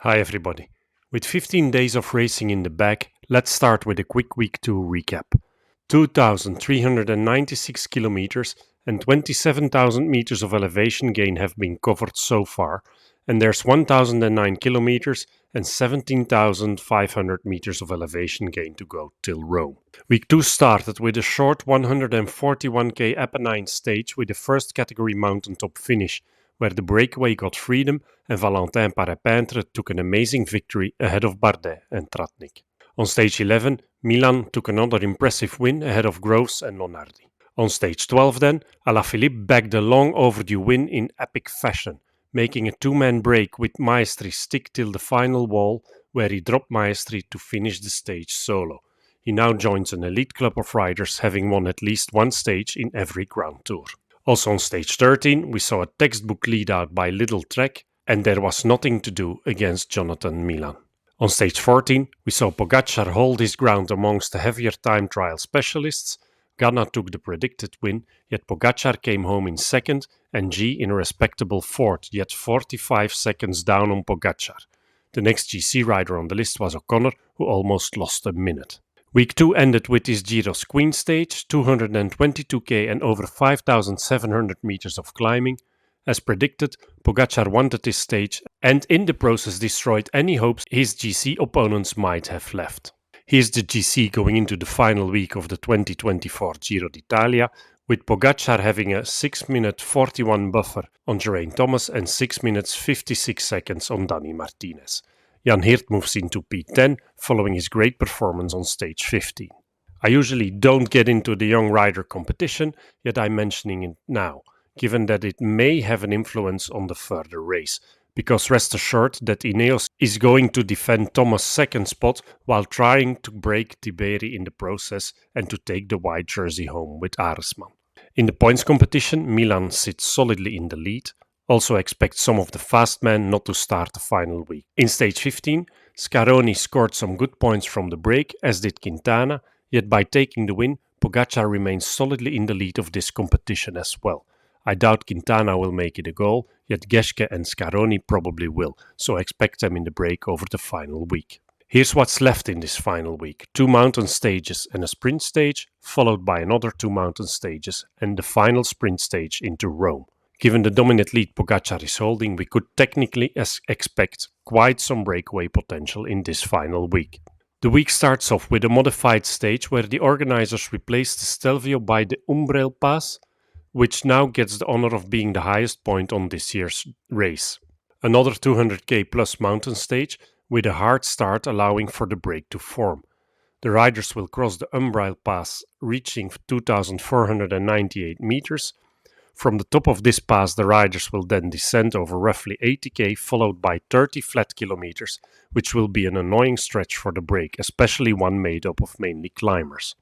Hi everybody. With 15 days of racing in the bag, let's start with a quick week 2 recap. 2,396 kilometers and 27,000 meters of elevation gain have been covered so far, and there's 1,009 kilometers and 17,500 meters of elevation gain to go till Rome. Week 2 started with a short 141k Apennine stage with the first category mountaintop finish, where the breakaway got freedom and Valentin Parepintre took an amazing victory ahead of Bardet and Tratnik. On stage 11, Milan took another impressive win ahead of Groves and Lonardi. On stage 12 then, Alaphilippe bagged a long overdue win in epic fashion, making a two-man break with Maestri stick till the final wall, where he dropped Maestri to finish the stage solo. He now joins an elite club of riders, having won at least one stage in every Grand Tour. Also on stage 13, we saw a textbook lead-out by Little Trek, and there was nothing to do against Jonathan Milan. On stage 14, we saw Pogačar hold his ground amongst the heavier time trial specialists. Ganna took the predicted win, yet Pogačar came home in second and G in a respectable fourth, yet 45 seconds down on Pogačar. The next GC rider on the list was O'Connor, who almost lost a minute. Week 2 ended with his Giro's Queen stage, 222k and over 5,700 meters of climbing. As predicted, Pogačar wanted this stage and in the process destroyed any hopes his GC opponents might have left. Here's the GC going into the final week of the 2024 Giro d'Italia, with Pogačar having a 6 minute 41 buffer on Geraint Thomas and 6 minutes 56 seconds on Dani Martinez. Jan Hirt moves into P10 following his great performance on stage 15. I usually don't get into the young rider competition, yet I'm mentioning it now, given that it may have an influence on the further race, because rest assured that Ineos is going to defend Thomas' second spot while trying to break Tiberi in the process and to take the white jersey home with Aresman. In the points competition, Milan sits solidly in the lead. Also expect some of the fast men not to start the final week. In stage 15, Scaroni scored some good points from the break, as did Quintana, yet by taking the win, Pogačar remains solidly in the lead of this competition as well. I doubt Quintana will make it a goal, yet Geschke and Scaroni probably will, so expect them in the break over the final week. Here's what's left in this final week: 2 mountain stages and a sprint stage, followed by another 2 mountain stages and the final sprint stage into Rome. Given the dominant lead Pogačar is holding, we could technically expect quite some breakaway potential in this final week. The week starts off with a modified stage where the organizers replaced the Stelvio by the Umbrail Pass, which now gets the honor of being the highest point on this year's race. Another 200k plus mountain stage with a hard start allowing for the break to form. The riders will cross the Umbrail Pass, reaching 2,498 meters. From the top of this pass, the riders will then descend over roughly 80k, followed by 30 flat kilometers, which will be an annoying stretch for the break, especially one made up of mainly climbers.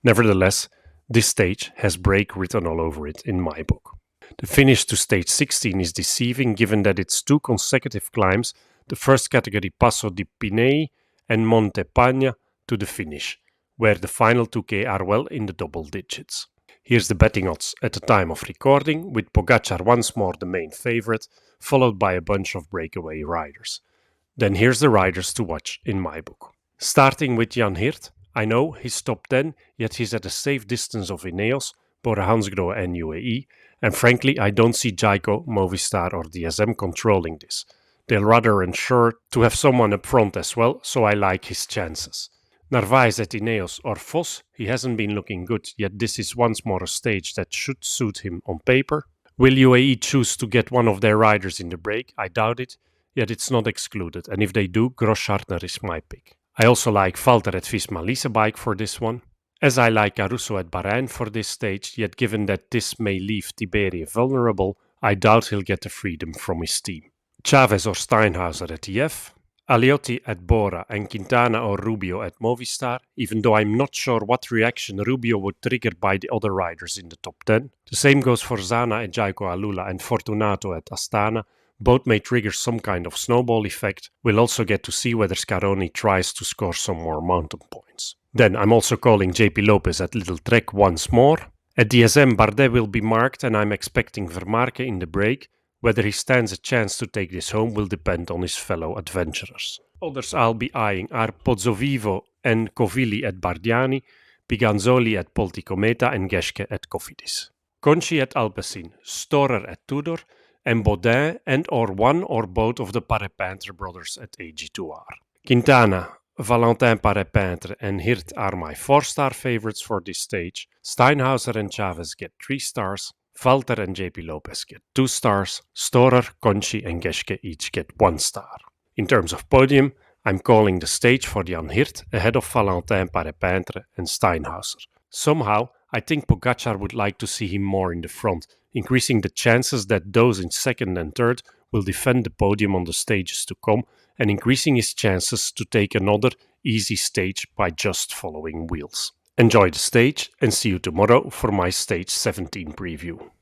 Nevertheless, this stage has break written all over it in my book. The finish to stage 16 is deceiving given that it's 2 consecutive climbs, the first category Passo di Pinei and Monte Pagna to the finish, where the final 2k are well in the double digits. Here's the betting odds at the time of recording, with Pogačar once more the main favorite, followed by a bunch of breakaway riders. Then here's the riders to watch in my book. Starting with Jan Hirt, I know he's top 10, yet he's at a safe distance of Ineos, Bora Hansgrohe and UAE, and frankly I don't see Jayco, Movistar or DSM controlling this. They'll rather ensure to have someone up front as well, so I like his chances. Narvaez at Ineos or Vos, he hasn't been looking good, yet this is once more a stage that should suit him on paper. Will UAE choose to get one of their riders in the break? I doubt it, yet it's not excluded, and if they do, Grosschartner is my pick. I also like Valter at Visma Leasebike for this one, as I like Caruso at Bahrain for this stage, yet given that this may leave Tiberi vulnerable, I doubt he'll get the freedom from his team. Chavez or Steinhauser at EF, Aliotti at Bora and Quintana or Rubio at Movistar, even though I'm not sure what reaction Rubio would trigger by the other riders in the top 10. The same goes for Zana at Jayco Alula and Fortunato at Astana. Both may trigger some kind of snowball effect. We'll also get to see whether Scaroni tries to score some more mountain points. Then I'm also calling JP Lopez at Little Trek once more. At DSM, Bardet will be marked and I'm expecting Vermarke in the break, Whether he stands a chance to take this home will depend on his fellow adventurers. Others I'll be eyeing are Pozzovivo and Covilli at Bardiani, Piganzoli at Polticometa and Geschke at Cofidis. Conci at Alpecin, Storer at Tudor, and Baudin and or one or both of the Parepintre brothers at AG2R. Quintana, Valentin Parepintre and Hirt are my 4-star favorites for this stage. Steinhauser and Chavez get 3 stars. Valter and JP Lopez get 2 stars. Storer, Conci and Geschke each get 1 star. In terms of podium, I'm calling the stage for Jan Hirt ahead of Valentin Parepintre and Steinhauser. Somehow, I think Pogačar would like to see him more in the front, increasing the chances that those in second and third will defend the podium on the stages to come and increasing his chances to take another easy stage by just following wheels. Enjoy the stage and see you tomorrow for my stage 17 preview.